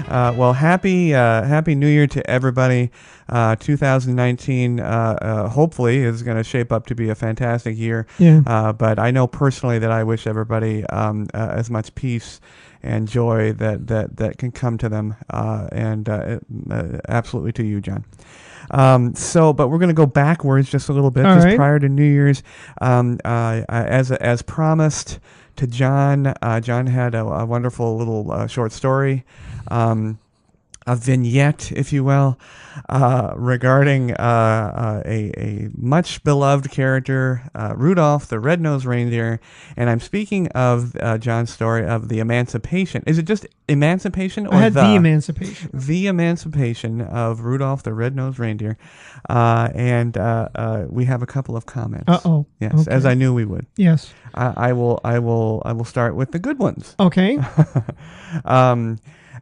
Well, happy New Year to everybody. 2019 hopefully is going to shape up to be a fantastic year. Yeah. But I know personally that I wish everybody as much peace and joy that can come to them, and absolutely to you, John. But we're going to go backwards just a little bit, All just right. prior to New Year's. As promised to John, John had a wonderful little short story, a vignette, if you will, regarding a much beloved character, Rudolph the Red-Nosed Reindeer. And I'm speaking of John's story of the emancipation. Is it just emancipation, or I had the emancipation. The emancipation of Rudolph the Red-Nosed Reindeer? And we have a couple of comments. Uh-oh. Yes, Okay. as I knew we would. Yes. I will start with the good ones. Okay.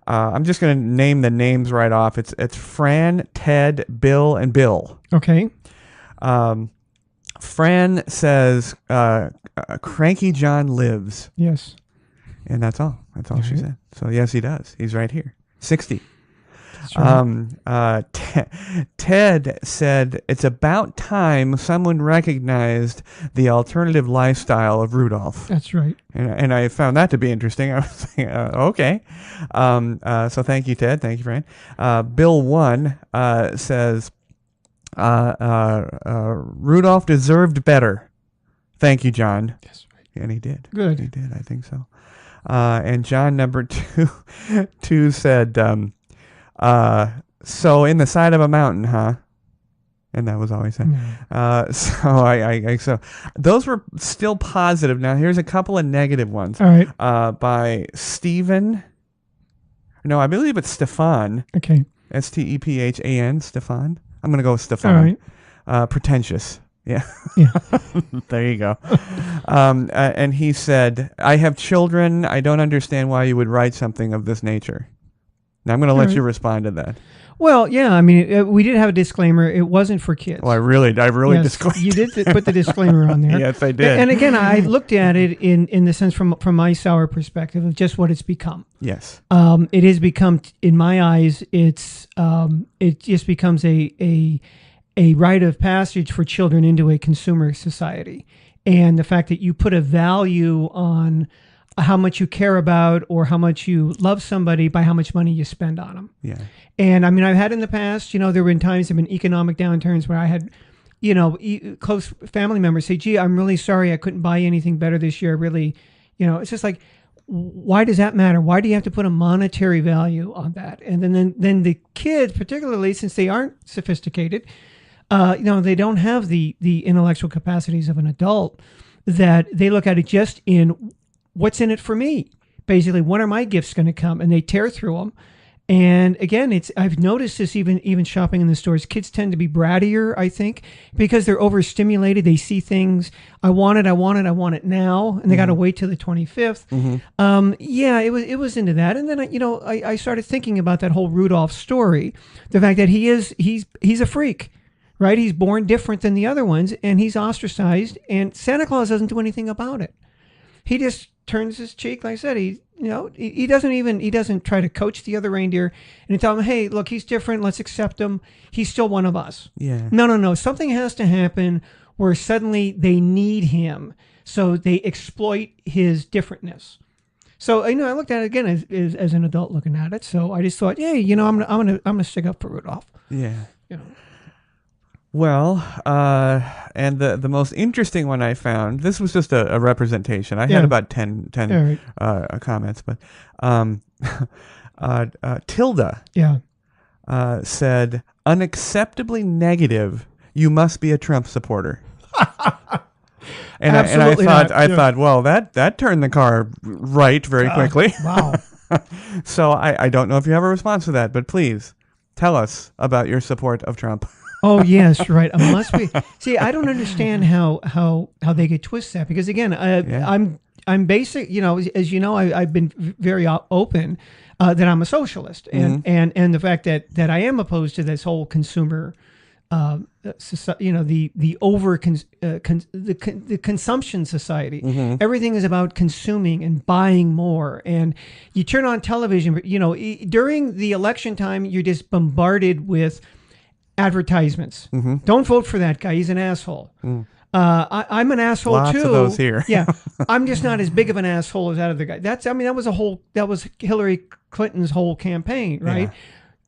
I'm just going to name the names right off. It's Fran, Ted, Bill, and Bill. Okay. Fran says, "Cranky John lives," Yes. and that's all. That's all she said. So yes, he does. He's right here. 60. That's right. Ted said, "It's about time someone recognized the alternative lifestyle of Rudolph." That's right. And I found that to be interesting. I was thinking, okay. So thank you, Ted. Thank you, Fran. Bill 1 says, "Rudolph deserved better. Thank you, John." That's right. And he did. Good. He did. I think so. And John number 2 said, "So in the side of a mountain, huh?" And that was all he said. Yeah. So those were still positive. Now here's a couple of negative ones. All right. By Stephen. No, I believe it's Stefan. Okay. Stephan. Stefan. I'm gonna go with Stefan. All right. Pretentious. Yeah. Yeah. There you go. And he said, "I have children. I don't understand why you would write something of this nature." Now I'm going to let you respond to that. Well, yeah. I mean, we did have a disclaimer. It wasn't for kids. Well, I really Yes, disclaimed. you did put the disclaimer on there. Yes, I did. And again, I looked at it in the sense from my sour perspective of just what it's become. Yes. It has become, in my eyes, it just becomes a rite of passage for children into a consumer society, and the fact that you put a value on how much you care about or how much you love somebody by how much money you spend on them. Yeah. And I mean, I've had in the past, there have been times, there have been economic downturns where I had, close family members say, "Gee, I'm really sorry I couldn't buy anything better this year." Really, it's just like, why does that matter? Why do you have to put a monetary value on that? And then the kids, particularly since they aren't sophisticated, they don't have the intellectual capacities of an adult, that they look at it just in what's in it for me. Basically, when are my gifts going to come? And they tear through them. And again, I've noticed this even shopping in the stores. Kids tend to be brattier, I think, because they're overstimulated. They see things. I want it now, and they got to wait till the 25th. Mm-hmm. It was into that. And then I started thinking about that whole Rudolph story, the fact that he's a freak. Right? He's born different than the other ones, and he's ostracized, and Santa Claus doesn't do anything about it. He just turns his cheek. Like I said, he doesn't try to coach the other reindeer and tell them, "Hey, look, he's different. Let's accept him. He's still one of us." Yeah. No. Something has to happen where suddenly they need him, so they exploit his differentness. So I looked at it again as an adult looking at it. So I just thought, hey, I'm gonna stick up for Rudolph. Yeah. Well, and the most interesting one I found, this was just a representation. I had about 10 comments, but Tilda said, "Unacceptably negative. You must be a Trump supporter." And I thought, well, that turned the car right very quickly. Wow. So I don't know if you have a response to that, but please tell us about your support of Trump. Oh yes, right. It must be. See, I don't understand how they get twisted that, because again, I'm basic. As you know, I've been very open that I'm a socialist, and the fact that I am opposed to this whole consumer the the consumption society. Mm-hmm. Everything is about consuming and buying more. And you turn on television, but during the election time, you're just bombarded with advertisements. Mm-hmm. Don't vote for that guy. He's an asshole. Mm. I'm an asshole Lots too. of those here. Yeah, I'm just not as big of an asshole as that other guy. That was Hillary Clinton's whole campaign, right? Yeah.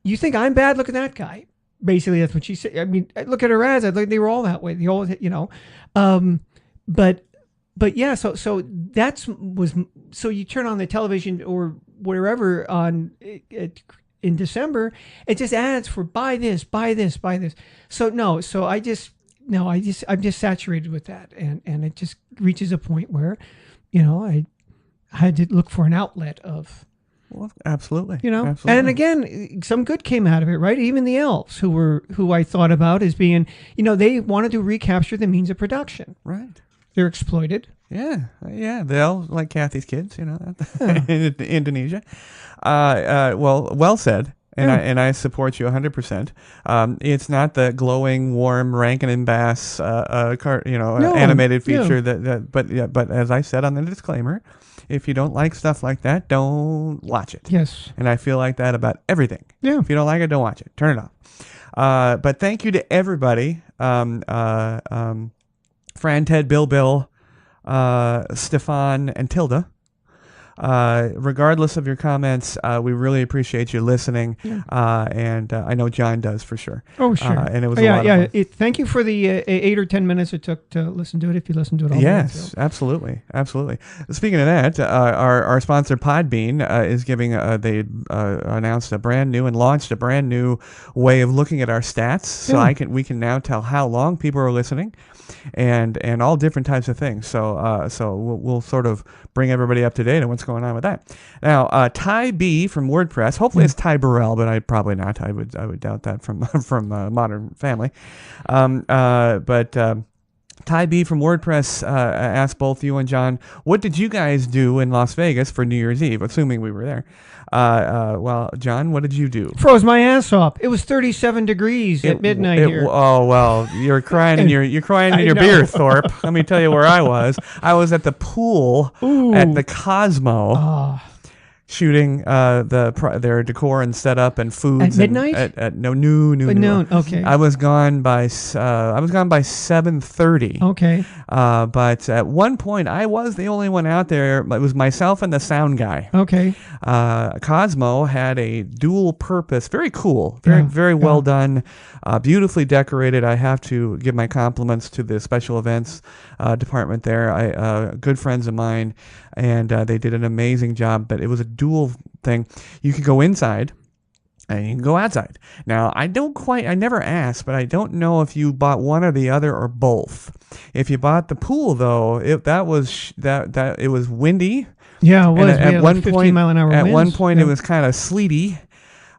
You think I'm bad? Look at that guy. Basically, that's what she said. I mean, look at her ads. I think they were all that way. They all, but yeah. So so you turn on the television or wherever in December, it just ads for buy this, buy this, buy this. So I'm just saturated with that, and it just reaches a point where, I had to look for an outlet of. Well, absolutely. Absolutely. And again, some good came out of it, right? Even the elves who I thought about as being, they wanted to recapture the means of production. Right. They're exploited. Yeah. The elves, like Kathy's kids, in Indonesia. Well said. And I support you 100%. It's not the glowing, warm Rankin and Bass, animated feature but as I said on the disclaimer, if you don't like stuff like that, don't watch it. Yes. And I feel like that about everything. Yeah. If you don't like it, don't watch it. Turn it off. But thank you to everybody. Fran, Ted, Bill, Stefan, and Tilda. Regardless of your comments, we really appreciate you listening. Yeah. And I know John does for sure. Oh, sure. And it was a lot of fun. Thank you for the 8 or 10 minutes it took to listen to it, if you listen to it all. Yes, absolutely. Speaking of that, our sponsor Podbean is giving, they announced a brand new and launched a brand new way of looking at our stats. So we can now tell how long people are listening and all different types of things. So we'll sort of bring everybody up to date on what's going on with that. Now, Ty B from WordPress. Hopefully it's Ty Burrell, but I'd probably not. I would doubt that from Modern Family. But Ty B from WordPress asked both you and John, what did you guys do in Las Vegas for New Year's Eve? Assuming we were there. Well, John, what did you do? Froze my ass off. It was 37 degrees at midnight here. Oh well, you're crying in your beer, Thorpe. Let me tell you where I was. I was at the pool at the Cosmo. Shooting their decor and setup and foods at midnight. At noon. Okay. I was gone by 7:30. Okay. But at one point I was the only one out there. It was myself and the sound guy. Okay. Cosmo had a dual purpose, very cool, very well done, beautifully decorated. I have to give my compliments to the special events department there. Good friends of mine, and they did an amazing job. But it was a dual thing. You could go inside and you can go outside. Now, I never asked, but I don't know if you bought one or the other or both. If you bought the pool though, it was windy. Yeah, it was. At one 15 mile an hour winds. At one point it was kind of sleety.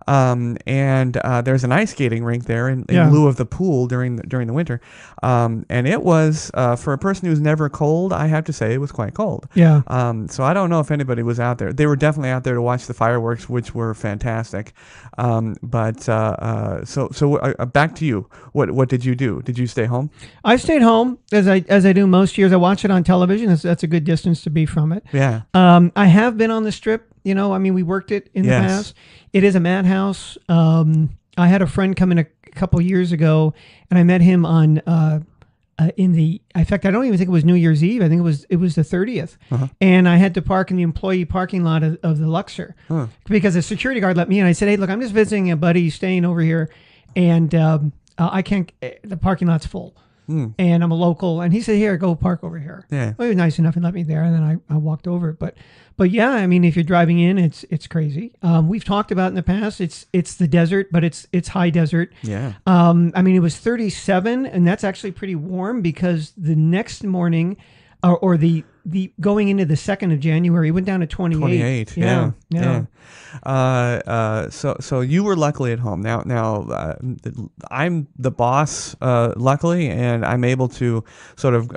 And there's an ice skating rink there in lieu of the pool during the winter. And it was, for a person who's never cold, I have to say it was quite cold. Yeah. So I don't know if anybody was out there. They were definitely out there to watch the fireworks, which were fantastic. So back to you. What did you do? Did you stay home? I stayed home as I do most years. I watch it on television. That's a good distance to be from it. Yeah. I have been on the Strip. We worked it in the past. It is a madhouse. I had a friend come in a couple years ago, and I met him on in fact, I don't even think it was New Year's Eve. I think it was the 30th, and I had to park in the employee parking lot of the Luxor because the security guard let me in. I said, "Hey, look, I'm just visiting a buddy staying over here, and I can't. The parking lot's full." And I'm a local, and he said, "Here, go park over here." Yeah, well, he was nice enough and let me there, and then I walked over. But yeah, I mean, if you're driving in, it's crazy. We've talked about in the past, it's the desert, but it's high desert. Yeah. I mean, it was 37, and that's actually pretty warm because the next morning, or the going into the 2nd of January, it went down to 28. 28. Yeah. So you were luckily at home. Now I'm the boss, luckily, and I'm able to sort of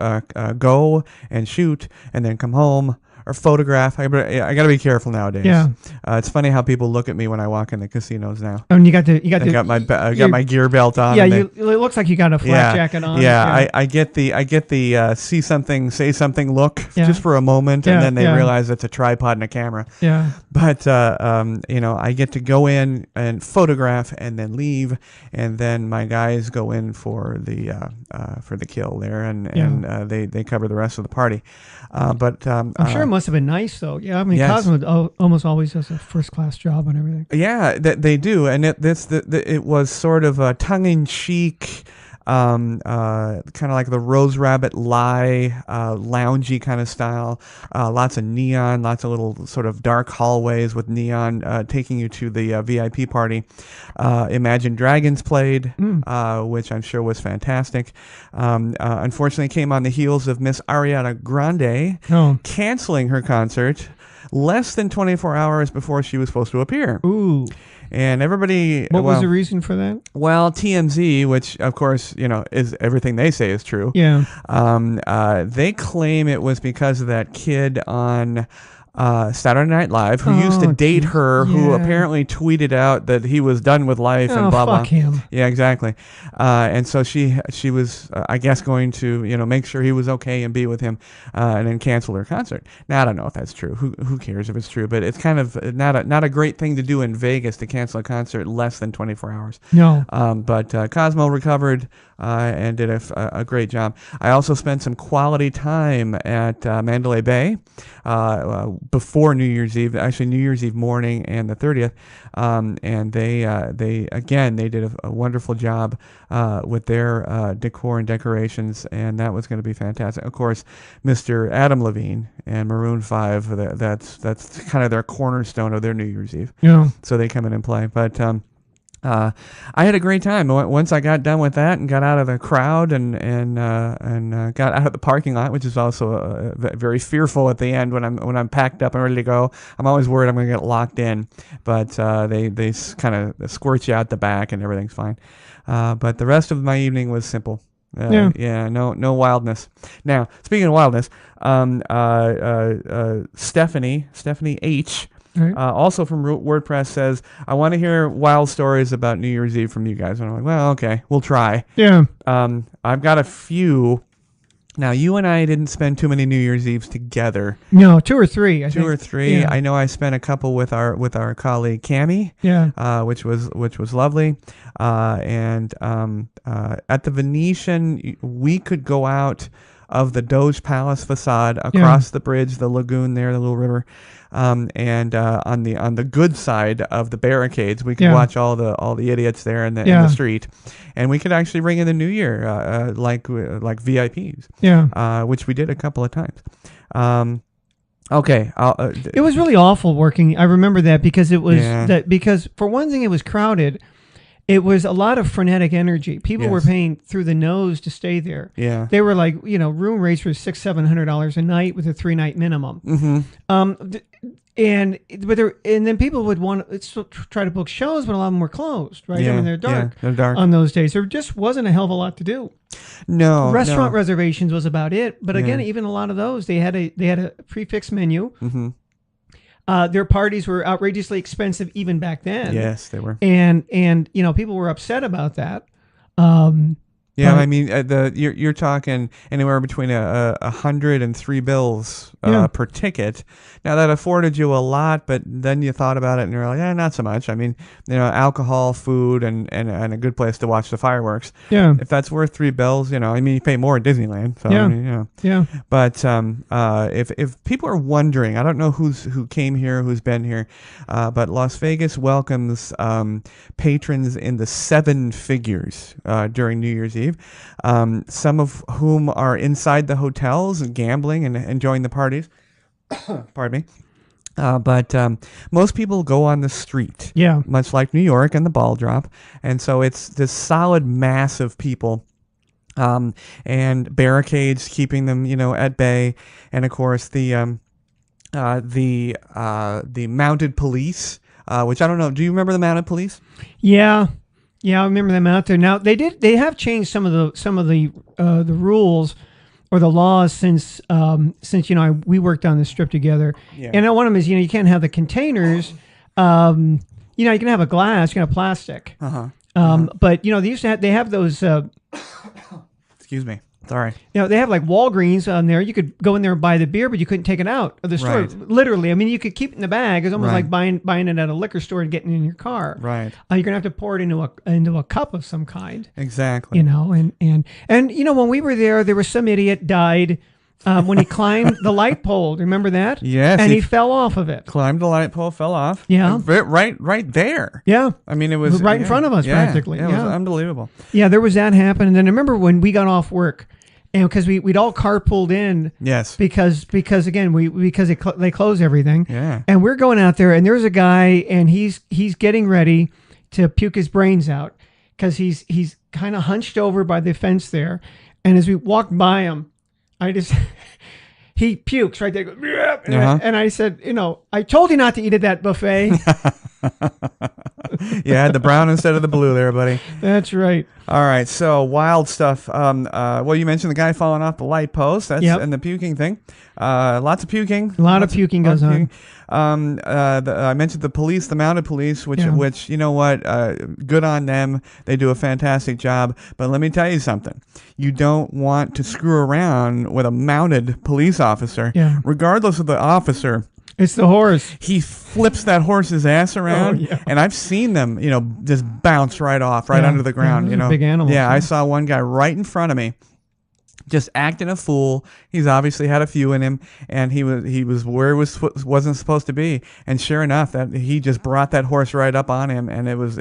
go and shoot and then come home or photograph. I got to be careful nowadays. Yeah. It's funny how people look at me when I walk in the casinos now. And you got I got my gear belt on. Yeah, it looks like you got a flak jacket on. Yeah, I get the see something, say something look just for a moment, and then they realize it's a tripod and a camera. Yeah. But I get to go in and photograph and then leave, and then my guys go in for the kill there, and they cover the rest of the party. But I'm sure it must have been nice though. Yeah, I mean, yes. Cosmo almost always does a first class job on everything. Yeah, they do, and it was sort of a tongue in cheek. Kind of like the Rose Rabbit Lie, loungy kind of style. Lots of neon, lots of little sort of dark hallways with neon taking you to the VIP party. Imagine Dragons played, which I'm sure was fantastic. Unfortunately, came on the heels of Miss Ariana Grande canceling her concert less than 24 hours before she was supposed to appear. Ooh. And everybody... What was the reason for that? Well, TMZ, which, of course, is everything they say is true. Yeah. They claim it was because of that kid on... Saturday Night Live, who used to date her, who apparently tweeted out that he was done with life and blah blah. Fuck him. Yeah, exactly. And so she was, I guess, going to make sure he was okay and be with him, and then cancel her concert. Now I don't know if that's true. Who cares if it's true? But it's kind of not a great thing to do in Vegas to cancel a concert less than 24 hours. No. But Cosmo recovered and did a great job. I also spent some quality time at Mandalay Bay before New Year's Eve, actually New Year's Eve morning and the 30th, and they did a wonderful job with their decor and decorations, and that was going to be fantastic. Of course, Mr. Adam Levine and Maroon 5, that's kind of their cornerstone of their New Year's Eve. Yeah. So they come in and play, but I had a great time once I got done with that and got out of the crowd and got out of the parking lot, which is also very fearful at the end when I'm packed up and ready to go. I'm always worried I'm going to get locked in, but they kind of squirt you out the back and everything's fine. But the rest of my evening was simple. No wildness. Now, speaking of wildness, Stephanie H. Right. Also from WordPress says, I want to hear wild stories about New Year's Eve from you guys. And I'm like, well, okay, we'll try. Yeah. I've got a few. Now, you and I didn't spend too many New Year's Eves together. No, two or three. I think. Yeah. I know I spent a couple with our colleague Cammie. Yeah. Which was lovely. And at the Venetian, we could go out of the Doge Palace facade across the bridge, the lagoon there, the little river. And on the good side of the barricades, we could watch all the idiots there in the street, and we could actually ring in the New Year like VIPs. Yeah. Which we did a couple of times. Okay. It was really awful working. I remember that because it was because for one thing it was crowded. It was a lot of frenetic energy. People were paying through the nose to stay there. Yeah. They were like, room rates were $600-700 a night with a 3-night minimum. Mm-hmm. And then people would want to try to book shows, but a lot of them were closed, right? Yeah, I mean, they're dark. Yeah, they're dark on those days. There just wasn't a hell of a lot to do. No. Restaurant reservations was about it, but again, even a lot of those, they had a prefix menu. Mm-hmm. Their parties were outrageously expensive even back then. Yes, they were. And people were upset about that. I mean, you're talking anywhere between 100 and $3 per ticket. Now that afforded you a lot, but then you thought about it and you're like, not so much. I mean, alcohol, food, and a good place to watch the fireworks. Yeah. If that's worth $3, I mean, you pay more at Disneyland. So, yeah. I mean, Yeah. But if people are wondering, I don't know who came here, who's been here, but Las Vegas welcomes patrons in the 7 figures during New Year's Eve. Some of whom are inside the hotels and gambling and enjoying the parties. Pardon me. But most people go on the street. Yeah. Much like New York and the ball drop. And so it's this solid mass of people. And barricades keeping them, at bay. And of course the mounted police, which I don't know. Do you remember the mounted police? Yeah. Yeah, I remember them out there. Now they have changed some of the rules or the laws since we worked on the strip together. Yeah. And one of them is you can't have the containers. You can have a glass, you can have plastic. But they have those. Excuse me. Sorry. They have like Walgreens on there. You could go in there and buy the beer, but you couldn't take it out of the store. Right. Literally, I mean, you could keep it in the bag. It's almost Right. like buying it at a liquor store and getting it in your car. Right. You're gonna have to pour it into a cup of some kind. Exactly. And when we were there was some idiot died when he climbed the light pole. Remember that? Yes. And he fell off of it. Climbed the light pole, fell off. Yeah. Right there. Yeah. I mean, it was right in front of us practically. Yeah, it was unbelievable. Yeah, there was that happen. And then I remember when we got off work, and because we'd all carpooled in. Yes. Because again, they close everything. Yeah. And we're going out there, and there's a guy, and he's getting ready to puke his brains out because he's kind of hunched over by the fence there. And as we walked by him, he pukes right there. And I said, I told you not to eat at that buffet. You had the brown instead of the blue there, buddy. That's right. All right, so wild stuff. Well, you mentioned the guy falling off the light post. That's and the puking thing. Lots of puking. A lot of puking goes on. I mentioned the mounted police, which you know what, good on them. They do a fantastic job. But let me tell you something. You don't want to screw around with a mounted police officer, regardless of the officer. It's the horse. He flips that horse's ass around, and I've seen them, just bounce right off, under the ground. Big animals. Yeah, I saw one guy right in front of me, just acting a fool. He's obviously had a few in him, and he was where he wasn't supposed to be. And sure enough, that he just brought that horse right up on him, and it was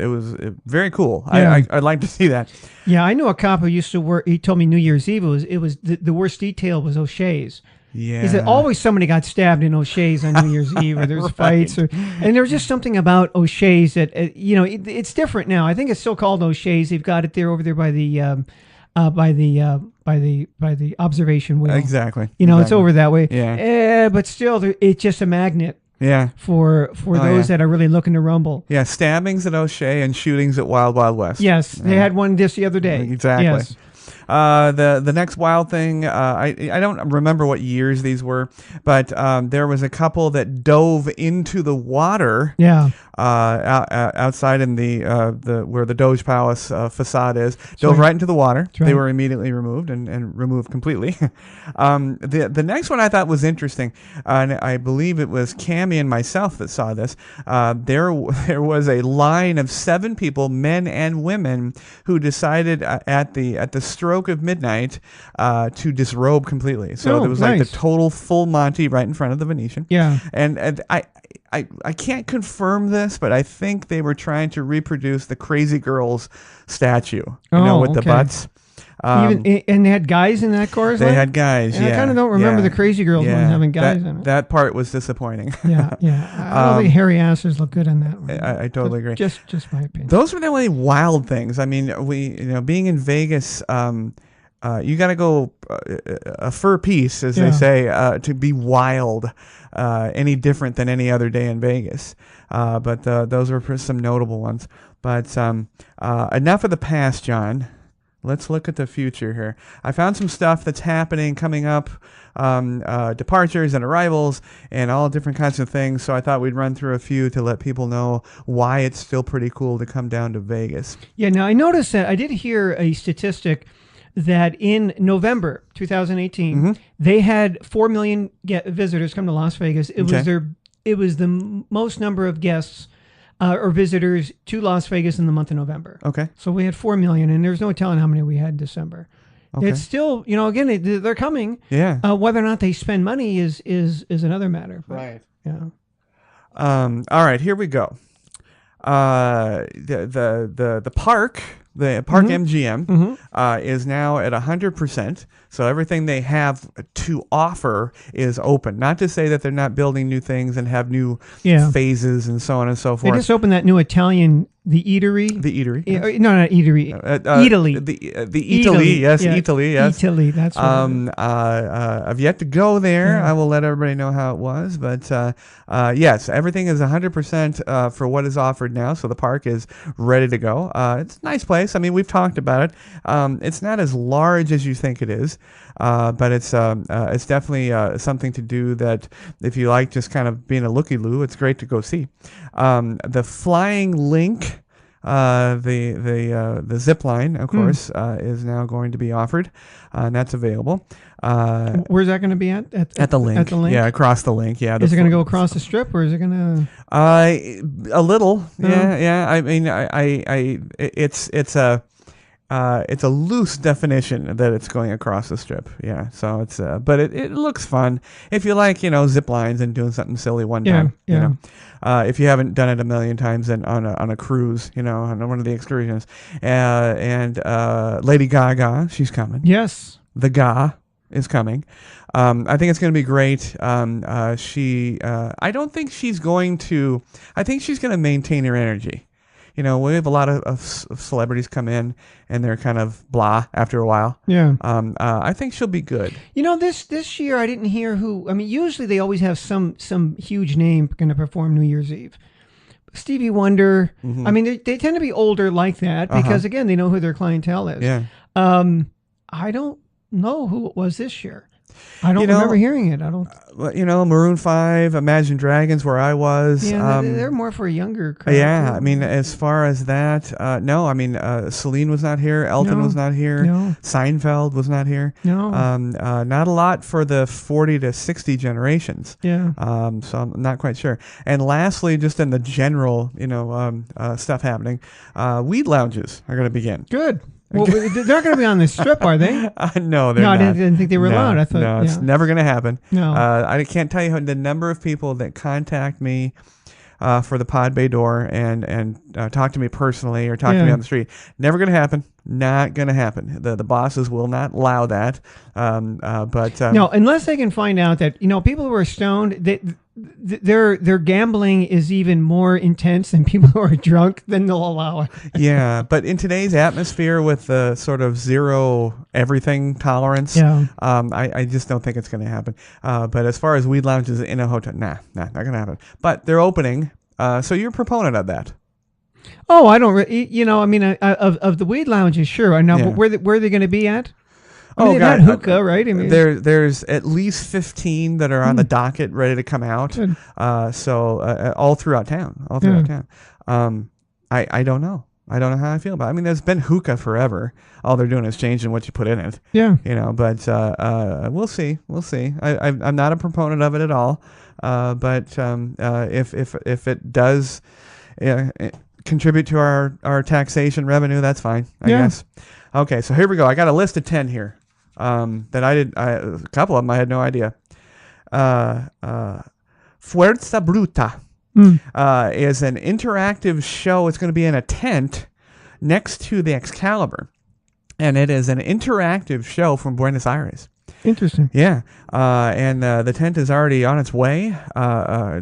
very cool. Yeah. I'd like to see that. Yeah, I knew a cop who used to work. He told me New Year's Eve it was the worst detail was O'Shea's. Yeah. He said always somebody got stabbed in O'Shea's on New Year's Eve, or there's fights, and there was just something about O'Shea's that it's different now. I think it's still called O'Shea's. They've got it there over there by the observation wheel. Exactly. It's over that way. Yeah. But still, it's just a magnet. Yeah. For those that are really looking to rumble. Yeah, stabbings at O'Shea and shootings at Wild Wild West. Yes, they had one just the other day. Exactly. Yes. The next wild thing, I don't remember what years these were, but there was a couple that dove into the water. Yeah. Outside in the where the Doge Palace facade is, dove right into the water. Right. They were immediately removed and removed completely. The next one I thought was interesting, and I believe it was Cammy and myself that saw this. There was a line of 7 people, men and women, who decided at the stroke of midnight to disrobe completely. So there was like the total full Monty right in front of the Venetian. Yeah. And I can't confirm this, but I think they were trying to reproduce the Crazy Girls statue, with the butts. And they had guys in that chorus? They had guys, I kind of don't remember the Crazy Girls one having guys in it. That part was disappointing. Yeah. I don't think hairy asses look good in that one. I totally agree. Just my opinion. Those were the only wild things. I mean, being in Vegas, you got to go a fur piece, as they say, to be wild, any different than any other day in Vegas. But those were some notable ones. But enough of the past, John. Let's look at the future here. I found some stuff that's happening, coming up, departures and arrivals and all different kinds of things. So I thought we'd run through a few to let people know why it's still pretty cool to come down to Vegas. Yeah, now I noticed that I did hear a statistic that in November 2018, they had 4 million visitors come to Las Vegas. It was the most number of guests or visitors to Las Vegas in the month of November. Okay. So we had 4 million, and there's no telling how many we had in December. Okay. It's still, again, they're coming. Yeah. Whether or not they spend money is another matter. But, right. Yeah. All right, here we go. The park. The Park MGM is now at 100%. So everything they have to offer is open. Not to say that they're not building new things and have new phases and so on and so forth. They just opened that new Italian, the eatery. The eatery. Yes. No, not eatery. Italy. The Italy. Yes, yeah. Italy. Yes. Italy. That's right. I've yet to go there. Yeah. I will let everybody know how it was. But yes, everything is 100% for what is offered now. So the park is ready to go. It's a nice place. I mean, we've talked about it. It's not as large as you think it is. But it's definitely something to do that if you like just kind of being a looky-loo, it's great to go see. The Flying Link. The zip line, of course, is now going to be offered, and that's available. Where's that going to be at? At the link. At the link? Yeah, across the link. Yeah. Is it going to go across the strip, or is it going to? A little. Yeah. I mean, it's a loose definition that it's going across the strip. Yeah. So it's but it looks fun if you like, zip lines and doing something silly one time. Yeah. If you haven't done it a million times and on a cruise, on one of the excursions, and Lady Gaga, she's coming. Yes. The Ga is coming. I think it's going to be great. I don't think she's going to. I think she's going to maintain her energy. We have a lot of celebrities come in and they're kind of blah after a while. Yeah. I think she'll be good. This year I didn't hear who. I mean, usually they always have some huge name going to perform New Year's Eve. Stevie Wonder. Mm-hmm. I mean, they tend to be older like that because again they know who their clientele is. Yeah. I don't know who it was this year. I don't remember hearing it. I don't. Maroon 5, Imagine Dragons, where I was. Yeah, they're more for a younger crowd. Yeah, I mean, as far as that, no. I mean, Celine was not here. Elton was not here. No. Seinfeld was not here. No. Not a lot for the 40 to 60 generations. Yeah. So I'm not quite sure. And lastly, just in the general, stuff happening, weed lounges are going to begin. Good. Well, they're not going to be on the strip, are they? No, they're not. I didn't think they were allowed. I thought, no, it's never going to happen. No. I can't tell you the number of people that contact me for the Pod Bay door and talk to me personally or talk to me on the street. Never going to happen. Not going to happen. The bosses will not allow that. But no, unless they can find out that people who are stoned, their gambling is even more intense than people who are drunk, then they'll allow it. Yeah, but in today's atmosphere with the sort of zero everything tolerance, I just don't think it's going to happen. But as far as weed lounges in a hotel, not going to happen. But they're opening, so you're a proponent of that. Oh, I don't. I mean, of the weed lounges, sure. I know, but where are they going to be at? God, hookah, right? I mean, there's at least 15 that are on the docket, ready to come out. So all throughout town, I don't know. I don't know how I feel about it. I mean, there's been hookah forever. All they're doing is changing what you put in it. Yeah. But we'll see. We'll see. I'm not a proponent of it at all. But if it does contribute to our taxation revenue, that's fine, I guess. Okay, so here we go. I got a list of 10 here. That a couple of them I had no idea. Fuerza Bruta is an interactive show. It's going to be in a tent next to the Excalibur, and it is an interactive show from Buenos Aires. Interesting. Yeah, and the tent is already on its way,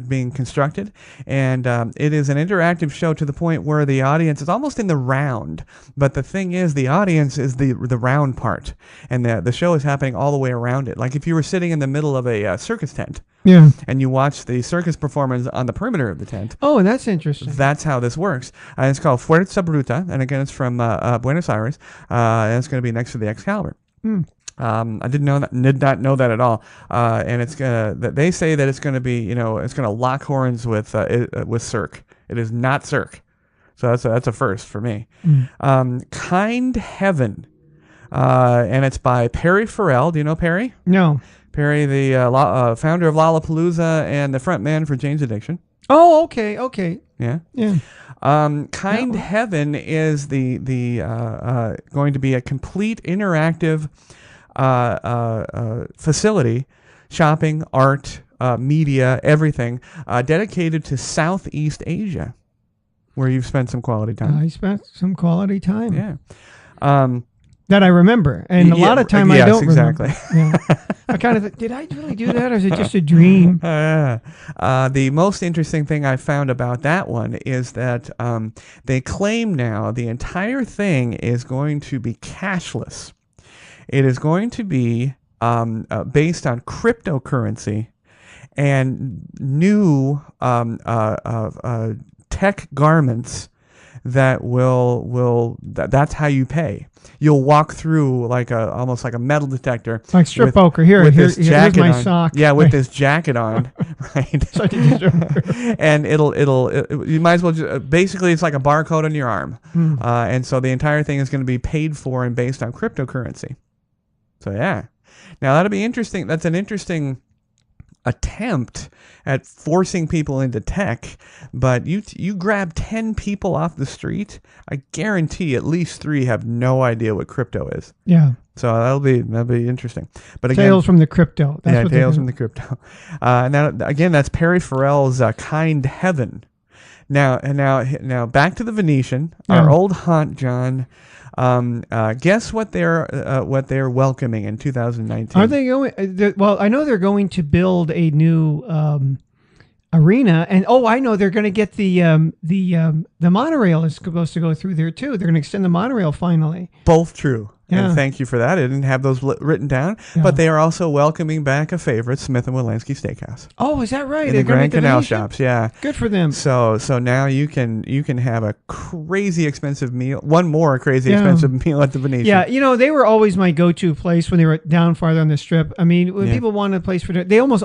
being constructed, and it is an interactive show to the point where the audience is almost in the round. But the thing is, the audience is the round part, and the show is happening all the way around it. Like if you were sitting in the middle of a circus tent, and you watch the circus performance on the perimeter of the tent. Oh, that's interesting. That's how this works. It's called Fuerza Bruta, and again, it's from Buenos Aires, and it's going to be next to the Excalibur. I did not know that at all. And it's gonna. They say that it's gonna be, it's gonna lock horns with Cirque. It is not Cirque, so that's a first for me. Kind Heaven, and it's by Perry Farrell. Do you know Perry? No. Perry, the founder of Lollapalooza and the front man for Jane's Addiction. Oh, okay. Yeah. Kind Heaven is the going to be a complete interactive facility, shopping, art, media, everything, dedicated to Southeast Asia, where you've spent some quality time. I spent some quality time. Yeah. That I remember, and a lot of time I don't exactly. remember. Yeah. I kind of did I really do that, or is it just a dream? The most interesting thing I found about that one is that they claim now the entire thing is going to be cashless. It is going to be based on cryptocurrency and new tech garments that that's how you pay. You'll walk through like almost like a metal detector, like strip poker. Here's my on. sock. Yeah, with this jacket on, right? And you might as well just, basically it's like a barcode on your arm, and so the entire thing is going to be paid for and based on cryptocurrency. So yeah, now that'll be interesting. That's an interesting attempt at forcing people into tech, but you grab 10 people off the street, I guarantee at least 3 have no idea what crypto is. Yeah. So that'll be interesting. But again, Tales from the Crypto. That's what Tales from the Crypto. Now again, that's Perry Farrell's Kind Heaven. Now back to the Venetian, our old haunt, John. Guess what they're welcoming in 2019? Are they going? Well, I know they're going to build a new arena, and I know they're going to get the monorail is supposed to go through there too. They're going to extend the monorail finally. Both true. Yeah. And thank you for that. I didn't have those written down, but they are also welcoming back a favorite, Smith & Wilensky Steakhouse. Oh, is that right? In the Grand Canal Shops, yeah. Good for them. So now you can have a crazy expensive meal, one more crazy expensive meal at the Venetian. Yeah, they were always my go-to place when they were down farther on the Strip. I mean, when people wanted a place for they almost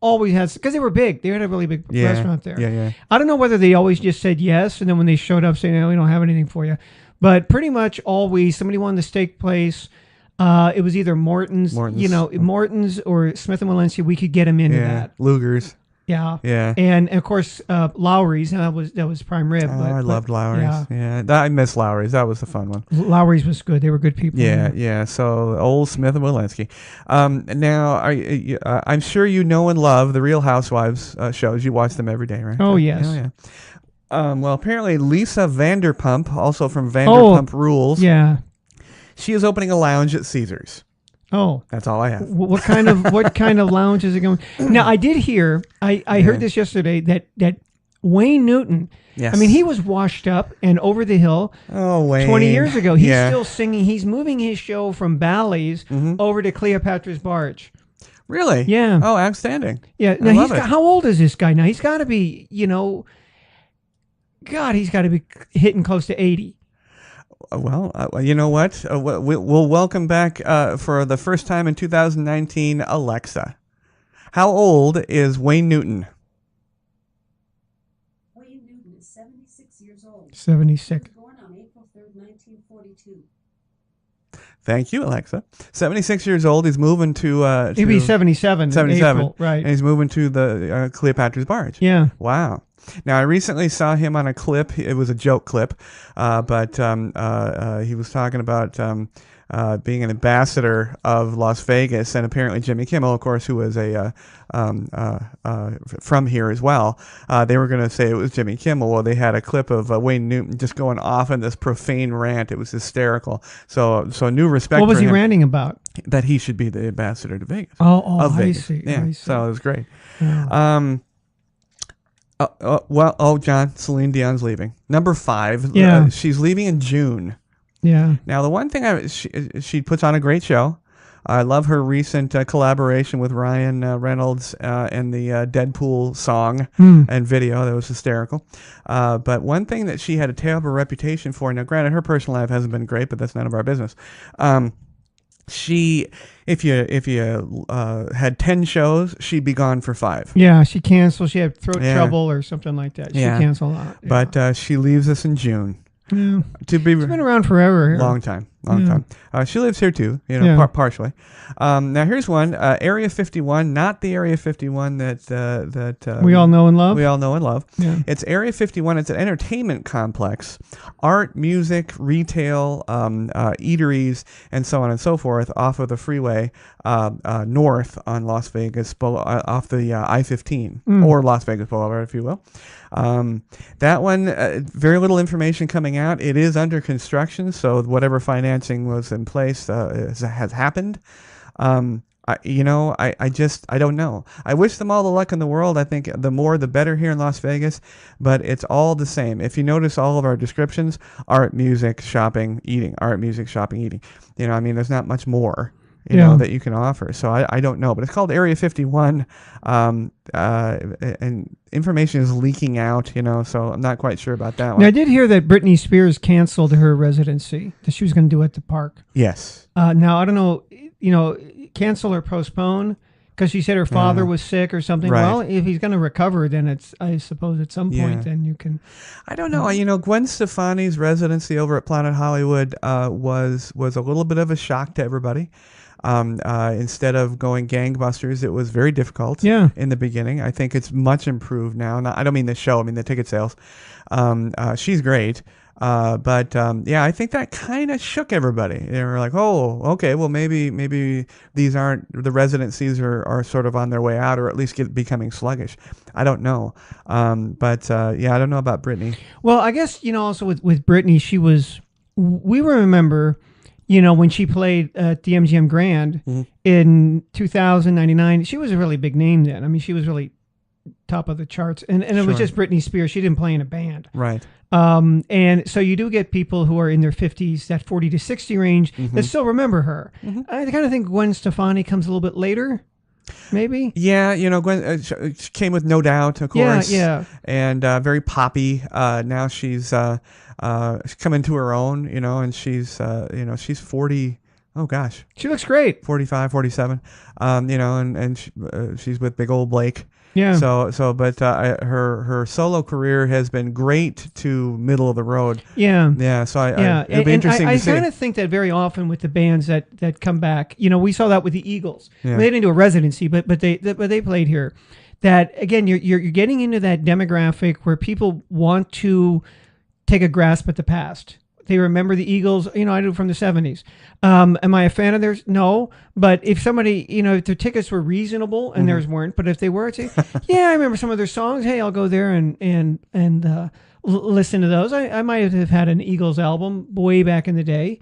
always had, because they were big. They had a really big restaurant there. Yeah. I don't know whether they always just said yes, and then when they showed up saying, "No, we don't have anything for you." But pretty much always, somebody wanted the steak place. It was either Morton's, Morton's or Smith & Wilensky. We could get them into that. Luger's. Yeah. Yeah. And of course, Lowry's. That was prime rib. I loved Lowry's. Yeah. I miss Lowry's. That was the fun one. Lowry's was good. They were good people. Yeah. So old Smith & Wilensky. Now, I'm sure you know and love the Real Housewives shows. You watch them every day, right? Oh, yes. Yeah. Well, apparently Lisa Vanderpump, also from Vanderpump Rules. Yeah. She is opening a lounge at Caesars. Oh, that's all I have. What kind of lounge is it going? Now, I did hear. I heard this yesterday that Wayne Newton. Yes. I mean, he was washed up and over the hill. Oh, Wayne. 20 years ago. He's still singing. He's moving his show from Bally's over to Cleopatra's Barge. Really? Yeah. Oh, outstanding. Yeah. Now how old is this guy now? He's got to be, God, he's got to be hitting close to 80. Well, you know what? We'll welcome back for the first time in 2019, Alexa. How old is Wayne Newton? Wayne Newton is 76 years old. 76. He was born on April 3rd, 1942. Thank you, Alexa. 76 years old. He's moving to... He'll be 77. 77. April, right. And he's moving to the Cleopatra's Barge. Yeah. Wow. Now, I recently saw him on a clip. It was a joke clip, but he was talking about being an ambassador of Las Vegas, and apparently Jimmy Kimmel, of course, who was from here as well. They were going to say it was Jimmy Kimmel. Well, they had a clip of Wayne Newton just going off in this profane rant. It was hysterical. So new respect. What was for he him, ranting about? That he should be the ambassador to Vegas. Of Vegas. I see. Yeah. I see. So it was great. Yeah. John, Celine Dion's leaving. Number 5. Yeah. She's leaving in June. Yeah. Now, the one thing she puts on a great show. I love her recent collaboration with Ryan Reynolds and the Deadpool song and video. That was hysterical. But one thing that she had a terrible reputation for, now granted, her personal life hasn't been great, but that's none of our business. If you had 10 shows, she'd be gone for 5. Yeah, she canceled. She had throat trouble or something like that. She canceled a lot. Yeah. But she leaves us in June. Yeah. She's been around forever. Long time. She lives here too, partially. Now here's one, Area 51, not the Area 51 that we all know and love. We all know and love. Yeah. It's Area 51. It's an entertainment complex, art, music, retail, eateries, and so on and so forth, off of the freeway north on Las Vegas, off the I-15 or Las Vegas Boulevard, if you will. That one, very little information coming out. It is under construction, so whatever financing was in place has happened. I don't know. I wish them all the luck in the world. I think the more the better here in Las Vegas, but it's all the same. If you notice all of our descriptions, art, music, shopping, eating, art, music, shopping, eating. There's not much more. you know, that you can offer. So I don't know, but it's called Area 51, and information is leaking out, you know, so I'm not quite sure about that one. Now, I did hear that Britney Spears canceled her residency that she was going to do at the park. Yes. Now, I don't know, you know, cancel or postpone, because she said her father was sick or something. Right. Well, if he's going to recover, then I suppose at some point, then you can. I don't know. You know, Gwen Stefani's residency over at Planet Hollywood was a little bit of a shock to everybody. Instead of going gangbusters, it was very difficult in the beginning. I think it's much improved now. I don't mean the show, I mean the ticket sales. She's great. But I think that kind of shook everybody. They were like, oh, okay, well, maybe these aren't, the residencies are sort of on their way out, or at least becoming sluggish. I don't know. I don't know about Britney. Well, I guess, you know, also with Britney, we remember, you know, when she played at the MGM Grand in 2099, she was a really big name then. I mean, she was really top of the charts, and it was just Britney Spears. She didn't play in a band. Right. And so you do get people who are in their 50s, that 40 to 60 range, that still remember her. I kind of think Gwen Stefani comes a little bit later, maybe. Yeah, you know, Gwen she came with No Doubt, of course. Yeah. And very poppy. Now she's come into her own, you know, and she's 40. Oh gosh, she looks great. 45, 47. You know, and she's with Big Old Blake. Yeah. But her solo career has been great to middle of the road. Yeah. Yeah. So it'll be interesting to see. I kind of think that very often with the bands that come back, you know, we saw that with the Eagles. Yeah. They didn't do a residency, but they played here. That again, you're getting into that demographic where people want to take a grasp at the past. They remember the Eagles, you know, I do from the 70s. Am I a fan of theirs? No. But if somebody, you know, if their tickets were reasonable and theirs weren't, but if they were, I'd say, yeah, I remember some of their songs. Hey, I'll go there and listen to those. I might have had an Eagles album way back in the day.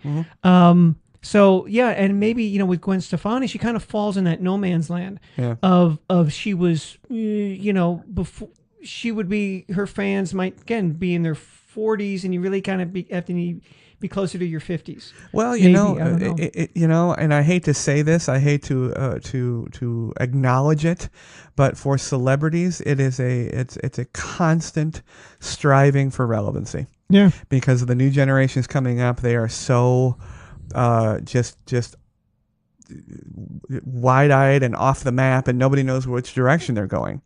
So, yeah, and maybe, you know, with Gwen Stefani, she kind of falls in that no man's land of she was, you know, before she would be, her fans might, again, be in their 40s, and you really kind of have to be closer to your 50s. Well, you know, and I hate to say this, I hate to acknowledge it, but for celebrities, it's a constant striving for relevancy. Yeah, because of the new generations coming up, they are so just wide-eyed and off the map, and nobody knows which direction they're going.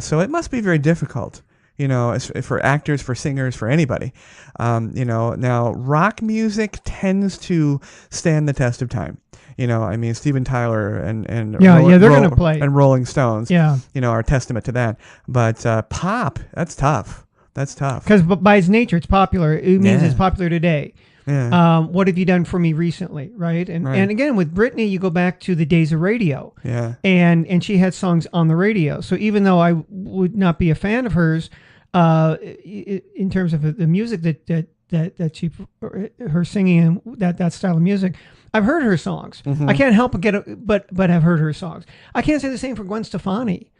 So it must be very difficult. You know, for actors, for singers, for anybody. You know, now rock music tends to stand the test of time. You know, I mean, Steven Tyler and they're going to play, and Rolling Stones. Yeah, you know, are testament to that. But pop, that's tough. That's tough. Because by its nature, it's popular. It means it's popular today. Yeah. What have you done for me recently, right? And again, with Britney, you go back to the days of radio. Yeah. And she had songs on the radio. So even though I would not be a fan of hers, in terms of the music that she, her singing and that style of music, I've heard her songs. I can't help but have heard her songs. I can't say the same for Gwen Stefani.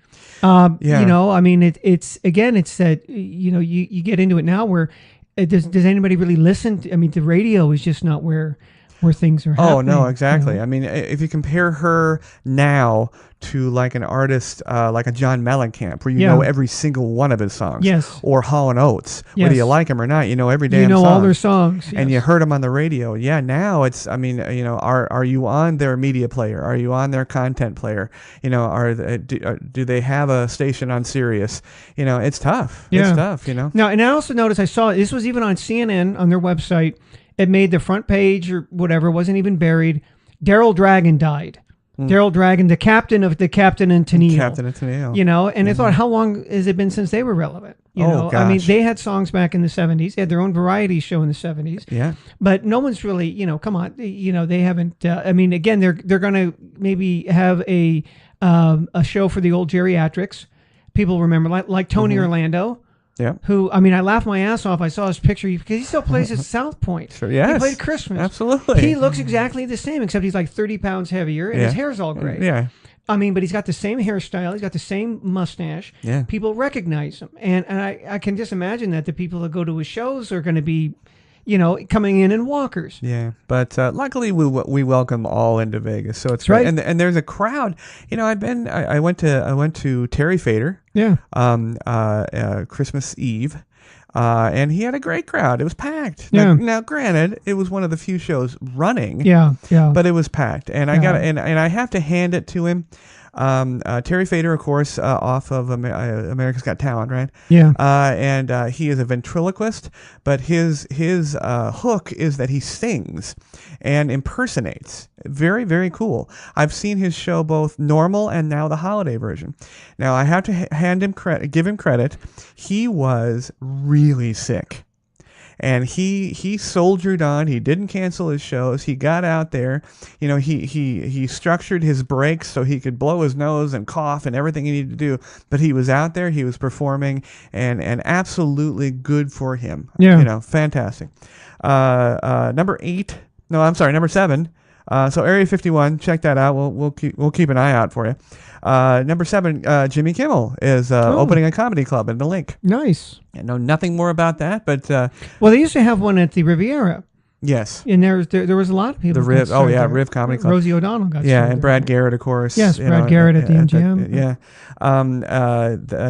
You know, I mean, it's that, you know, you get into it now where does anybody really listen to, I mean, the radio is just not where things are happening. Oh, no, exactly. You know? I mean, if you compare her now to like an artist like a John Mellencamp, where you know every single one of his songs. Yes. Or Hall & Oates, whether you like them or not, you know every damn song. You know all their songs. Yes. And you heard them on the radio. Yeah, now it's, I mean, you know, are you on their media player? Are you on their content player? You know, do they have a station on Sirius? You know, it's tough. Yeah. It's tough, you know. Now, and I also noticed, I saw, this was even on CNN, on their website. It made the front page or whatever. It wasn't even buried. Daryl Dragon died. Daryl Dragon, the captain and Tennille. Captain and Tennille. You know, and I thought, how long has it been since they were relevant? You know, gosh. I mean, they had songs back in the 70s. They had their own variety show in the 70s. Yeah. But no one's really, you know, come on, you know, they haven't. I mean, again, they're going to maybe have a show for the old geriatrics. People remember, like Tony Orlando. Yeah. Who, I mean, I laughed my ass off. I saw his picture because he still plays at South Point. Sure, yes. He played Christmas. Absolutely. He looks exactly the same, except he's like 30 pounds heavier and his hair's all gray. Yeah. I mean, but he's got the same hairstyle. He's got the same mustache. Yeah. People recognize him. And I can just imagine that the people that go to his shows are going to be, coming in walkers. Yeah, but luckily we welcome all into Vegas, so it's That's right. And there's a crowd. I went to Terry Fader, Yeah. Christmas Eve, and he had a great crowd. It was packed. Yeah. Now, granted, it was one of the few shows running. Yeah. Yeah. But it was packed, and Yeah. and I have to hand it to him. Terry Fader, of course, off of America's Got Talent, right? Yeah. And he is a ventriloquist, but his hook is that he sings and impersonates. Very, very cool. I've seen his show both normal and now the holiday version. Now I have to give him credit. He was really sick. And he soldiered on. He didn't cancel his shows. He got out there. He structured his breaks so he could blow his nose and cough and everything he needed to do. But he was out there. He was performing, and absolutely good for him. Yeah. Fantastic. Number 7. So Area 51, check that out. We'll keep an eye out for you. Number 7, Jimmy Kimmel is opening a comedy club in the Link. Nice. I know nothing more about that, but Well, they used to have one at the Riviera, yes, and there was a lot of people. the Riv. that started there. Riv Comedy Club. Rosie O'Donnell got Yeah, started and there. Brad Garrett, of course. Yes, Brad Garrett at the MGM.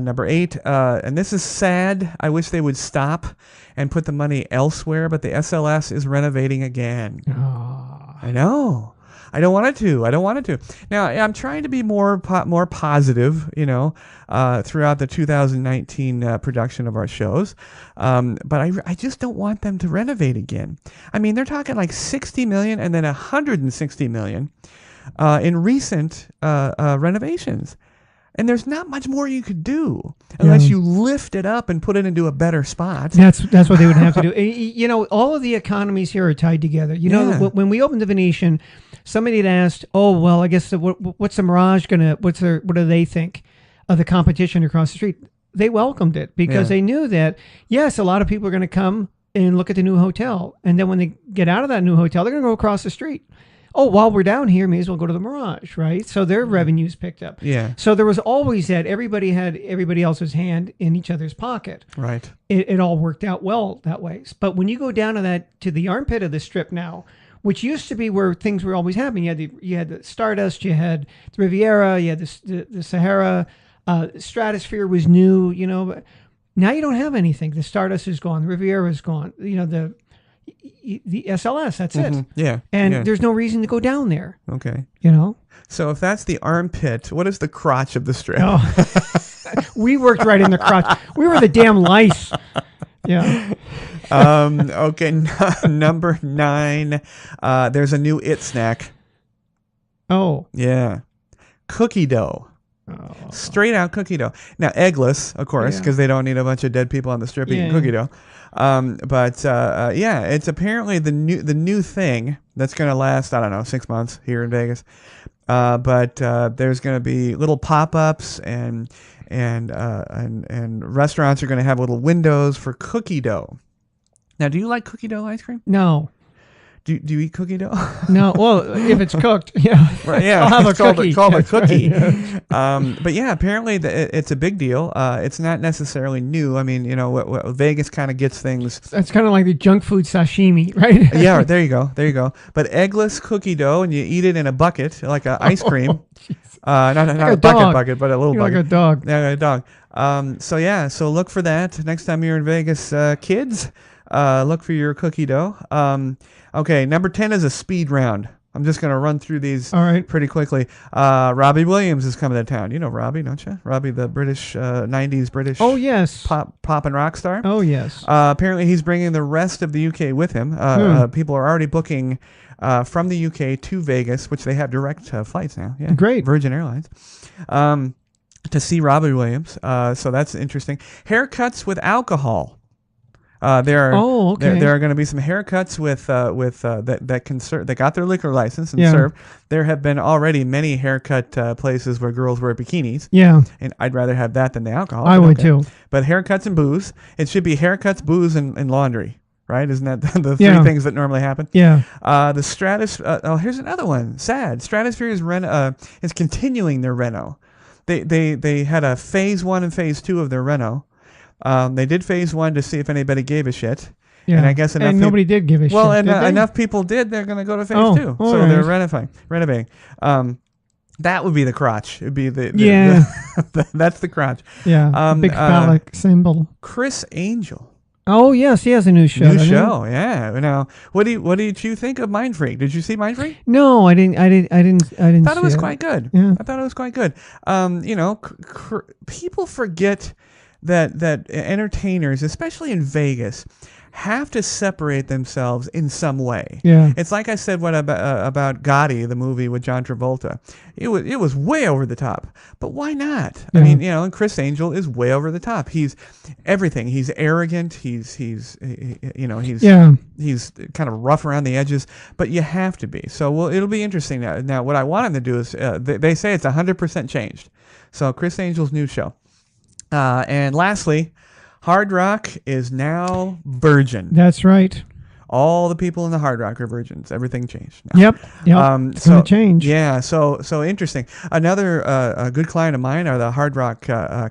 Number 8, and this is sad. I wish they would stop and put the money elsewhere, but the SLS is renovating again. Oh. I know. I don't want it to. Now, I'm trying to be more positive, throughout the 2019 production of our shows. But I just don't want them to renovate again. I mean, they're talking like $60 million and then $160 million in recent renovations. And there's not much more you could do unless you lift it up and put it into a better spot. That's what they would have to do. All of the economies here are tied together. When we opened the Venetian, somebody had asked, "Oh, well, I guess what's the Mirage gonna? What do they think of the competition across the street?" They welcomed it because they knew that yes, a lot of people are going to come and look at the new hotel, and then when they get out of that new hotel, they're going to go across the street. Oh, while we're down here, may as well go to the Mirage, right? So their revenues picked up. Yeah. So there was always that everybody had everybody else's hand in each other's pocket. Right. It all worked out well that way. But when you go down to the armpit of the Strip now, which used to be where things were always happening, you had the Stardust, you had the Riviera, you had the Sahara, Stratosphere was new, But now you don't have anything. The Stardust is gone, the Riviera is gone. The SLS, that's it. Yeah. And there's no reason to go down there. Okay. So if that's the armpit, what is the crotch of the Strip? Oh. We worked right in the crotch. We were the damn lice. Yeah. Okay. Number 9. There's a new It snack. Oh. Yeah. Cookie dough. Oh. Straight out cookie dough. Now, eggless, of course, because they don't need a bunch of dead people on the Strip eating cookie dough. But it's apparently the new thing that's going to last, I don't know, 6 months here in Vegas. But there's going to be little pop-ups and restaurants are going to have little windows for cookie dough. Now, do you like cookie dough ice cream? No. Do you eat cookie dough? No. Well, if it's cooked, yeah. Right, yeah. I'll have a It's called cookie. a cookie. Right, yeah. But yeah, apparently it's a big deal. It's not necessarily new. I mean, what Vegas kind of gets things. That's kind of like the junk food sashimi, right? Yeah, there you go. But eggless cookie dough, and you eat it in a bucket, like an ice cream. Not Like a bucket, but a little You're bucket. like a dog. Yeah, a dog. So look for that next time you're in Vegas, kids. Look for your cookie dough. Okay, number 10 is a speed round. I'm just going to run through these All right. pretty quickly. Robbie Williams is coming to town. You know Robbie, don't you? Robbie, the British 90s British Oh, yes. pop and rock star. Oh, yes. Apparently, he's bringing the rest of the UK with him. People are already booking from the UK to Vegas, which they have direct flights now. Yeah, Great. Virgin Airlines. To see Robbie Williams. So that's interesting. Haircuts with alcohol. There are going to be some haircuts with that can serve. They got their liquor license and serve. There have been already many haircut places where girls wear bikinis. Yeah, and I'd rather have that than the alcohol. I would too. But haircuts and booze. It should be haircuts, booze, and laundry. Right? Isn't that the three things that normally happen? Yeah. The Stratosphere. Here's another one. Sad. Stratosphere is continuing their reno. They had a phase 1 and phase 2 of their reno. They did phase 1 to see if anybody gave a shit. And I guess enough and nobody did give a shit. well, and did they? enough people did. They're going to go to phase Oh, 2, all so right. they're renovating. That would be the crotch. It'd be the Yeah. that's the crotch. Yeah, big phallic symbol. Chris Angel. Oh yes, he has a new show. New doesn't he? show, yeah. Now, what did you think of Mind Freak? Did you see Mind Freak? No, I didn't. I didn't. Thought it was see quite good. Yeah. I thought it was quite good. People forget that entertainers, especially in Vegas, have to separate themselves in some way. Yeah. It's like I said about Gotti, the movie with John Travolta. It was way over the top, but why not? Yeah. I mean, and Chris Angel is way over the top. He's everything. He's arrogant. He's Yeah. he's kind of rough around the edges, but you have to be. So it'll be interesting. Now what I want him to do is they say it's 100% changed. So Chris Angel's new show. And lastly, Hard Rock is now virgin. That's right. All the people in the Hard Rock are virgins. Everything changed now. Yep. It's going to change. Yeah, so interesting. Another a good client of mine are the Hard Rock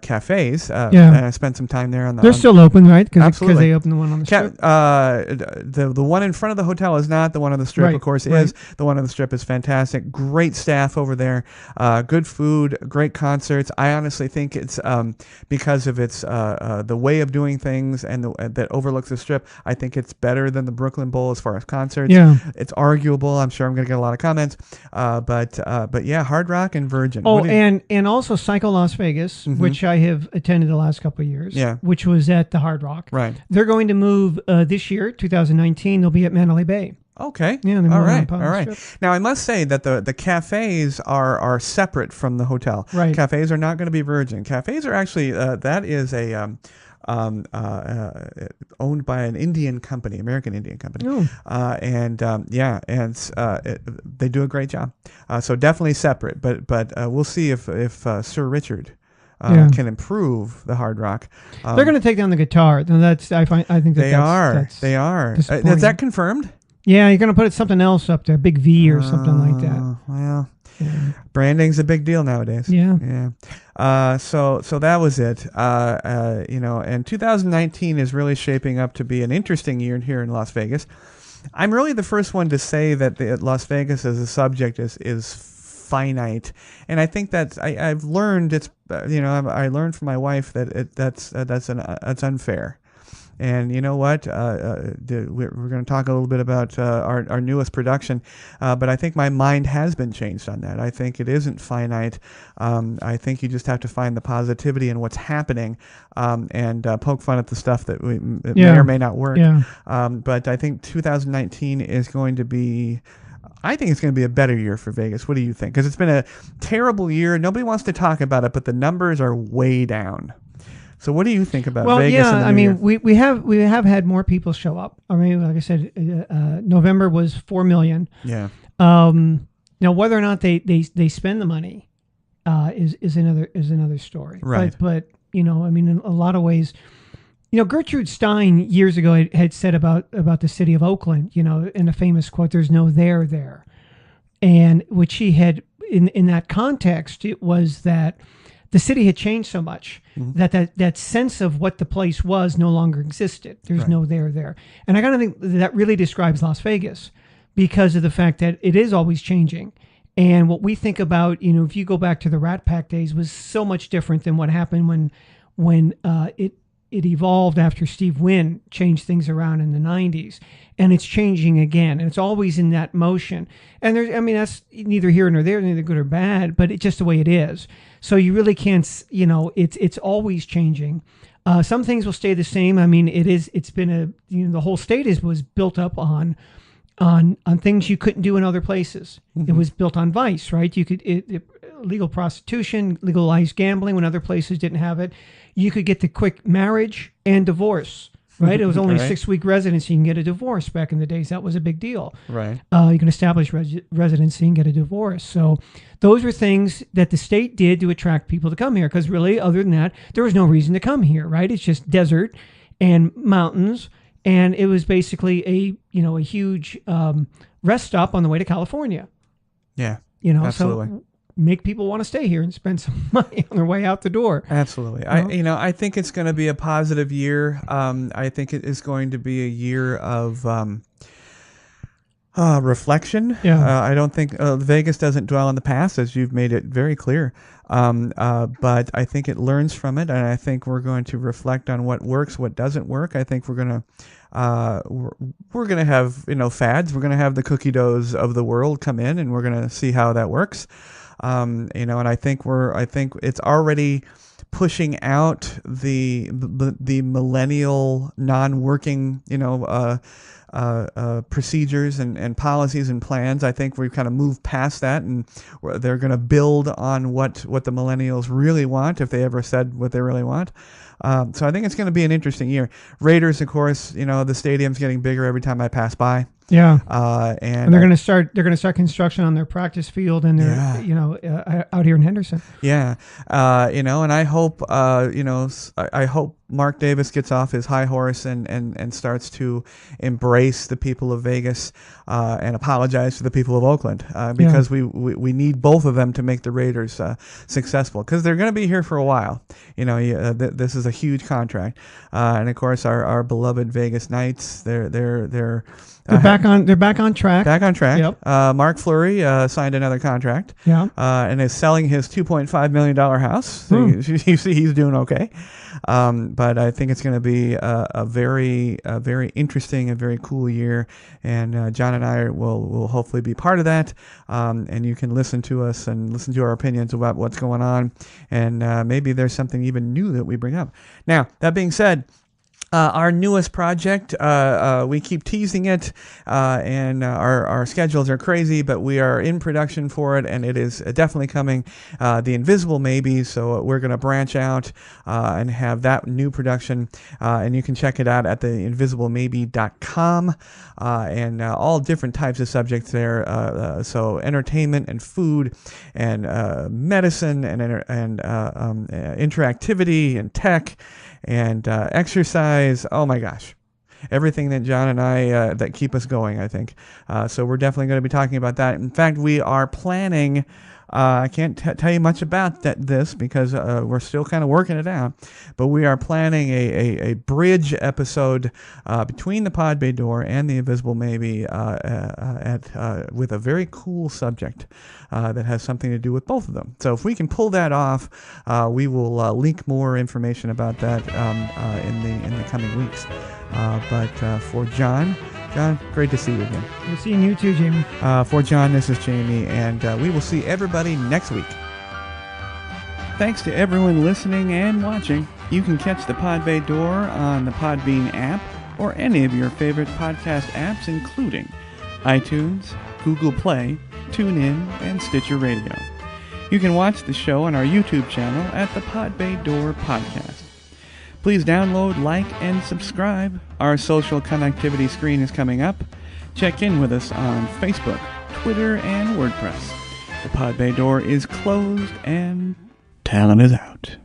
cafes. And I spent some time there on the. They're still open, right? Absolutely. Because they opened the one on the strip. The one in front of the hotel is not. The one on the strip, Right, of course, right. is. The one on the strip is fantastic. Great staff over there. Good food. Great concerts. I honestly think it's because of its the way of doing things and that overlooks the strip. I think it's better than the Brooklyn Bowl as far as concerts. Yeah. It's arguable. I'm sure I'm going to get a lot of comments. But yeah, Hard Rock and Virgin. Oh, and also Psycho Las Vegas, which I have attended the last couple of years. Yeah. Which was at the Hard Rock. Right. They're going to move this year, 2019. They'll be at Mandalay Bay. Okay. Yeah, they're all moving right. on All the right. strip. Now I must say that the cafes are separate from the hotel. Right. Cafes are not going to be Virgin. Cafes are actually that is a owned by an Indian company, American Indian company. Oh. They do a great job. So definitely separate, but we'll see if Sir Richard can improve the Hard Rock. They're going to take down the guitar. And I think They are. Is disappointing. that confirmed? Yeah, you're going to put something else up there, big V or something like that. Well, Yeah. branding's a big deal nowadays. Yeah. Yeah. So that was it. And 2019 is really shaping up to be an interesting year here in Las Vegas. I'm really the first one to say that Las Vegas as a subject is finite, and I think that I've learned I learned from my wife that that's unfair. And you know what? We're going to talk a little bit about our newest production, but I think my mind has been changed on that. I think it isn't finite. I think you just have to find the positivity in what's happening and poke fun at the stuff that may or may not work. Yeah. But I think 2019 is going to be... I think it's going to be a better year for Vegas. What do you think? Because it's been a terrible year. Nobody wants to talk about it, but the numbers are way down. So what do you think about Vegas? Well, yeah, in the new year? we have had more people show up. I mean, like I said, November was 4 million. Yeah. Now, whether or not they spend the money is another story. Right. But I mean, in a lot of ways, Gertrude Stein years ago had said about the city of Oakland, in a famous quote, "There's no there," and what she had in that context, it was that the city had changed so much that sense of what the place was no longer existed. There's Right. no there. And I kind of think that really describes Las Vegas because of the fact that it is always changing. And what we think about, if you go back to the Rat Pack days, was so much different than what happened when it evolved after Steve Wynn changed things around in the 90s. And it's changing again. And it's always in that motion. And that's neither here nor there, neither good or bad, but it's just the way it is. So you really can't, it's always changing. Some things will stay the same. I mean, it's been the whole state was built up on things you couldn't do in other places. Mm-hmm. It was built on vice, right? You could, legal prostitution, legalized gambling when other places didn't have it. You could get the quick marriage and divorce, right? It was only Right. a 6-week residency. You can get a divorce back in the days. That was a big deal. Right. You can establish residency and get a divorce. So those were things that the state did to attract people to come here. Because really, other than that, there was no reason to come here, right? It's just desert and mountains. And it was basically a huge rest stop on the way to California. Yeah. Absolutely. Absolutely. make people want to stay here and spend some money on their way out the door. Absolutely. I think it's going to be a positive year. I think it is going to be a year of reflection. Yeah. I don't think Vegas doesn't dwell on the past, as you've made it very clear. But I think it learns from it, and I think we're going to reflect on what works, what doesn't work. I think we're gonna have fads. We're gonna have the cookie doughs of the world come in, and we're gonna see how that works. And I think it's already pushing out the millennial non-working procedures and policies and plans. I think we've kind of moved past that, and they're going to build on what the millennials really want, if they ever said what they really want. So I think it's going to be an interesting year. Raiders, of course, the stadium's getting bigger every time I pass by. Yeah. And they're going to start construction on their practice field and their out here in Henderson. Yeah. And I hope I hope Mark Davis gets off his high horse and starts to embrace the people of Vegas and apologize to the people of Oakland because we need both of them to make the Raiders successful, because they're going to be here for a while. This is a huge contract, and of course our beloved Vegas Knights. They're back on track. Back on track. Yep. Mark Fleury signed another contract. Yeah. And is selling his $2.5 million house. So you see he's doing okay. But I think it's going to be a very interesting and very cool year. And John and I will hopefully be part of that. And you can listen to us and listen to our opinions about what's going on. And maybe there's something even new that we bring up. Now, that being said, our newest project, we keep teasing it, and our schedules are crazy, but we are in production for it, and it is definitely coming. The Invisible Maybe, so we're going to branch out and have that new production, and you can check it out at the invisiblemaybe.com, and all different types of subjects there. So entertainment and food and medicine and interactivity and tech and exercise. Oh my gosh, everything that John and I that keep us going, I think. So we're definitely going to be talking about that. In fact, we are planning, I can't tell you much about this because we're still kind of working it out, but we are planning a bridge episode between the Pod Bay Door and the Invisible Maybe with a very cool subject that has something to do with both of them. So if we can pull that off, we will link more information about that in the coming weeks. But for John, great to see you again. We're seeing you too, Jamie. For John, this is Jamie, and we will see everybody next week. Thanks to everyone listening and watching. You can catch the Pod Bay Door on the Podbean app or any of your favorite podcast apps, including iTunes, Google Play, TuneIn, and Stitcher Radio. You can watch the show on our YouTube channel at the Pod Bay Door Podcast. Please download, like, and subscribe. Our social connectivity screen is coming up. Check in with us on Facebook, Twitter, and WordPress. The Pod Bay Door is closed and talent is out.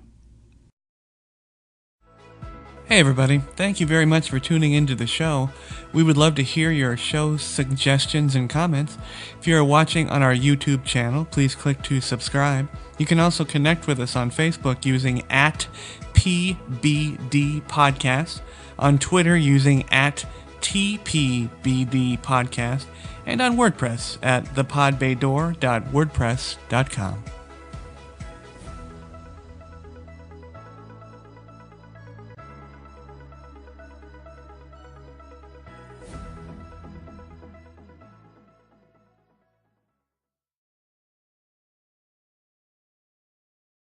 Hey everybody, thank you very much for tuning into the show. We would love to hear your show suggestions and comments. If you are watching on our YouTube channel, please click to subscribe. You can also connect with us on Facebook using @PBD Podcast, on Twitter using @TPBD Podcast, and on WordPress at thepodbaydoor.wordpress.com.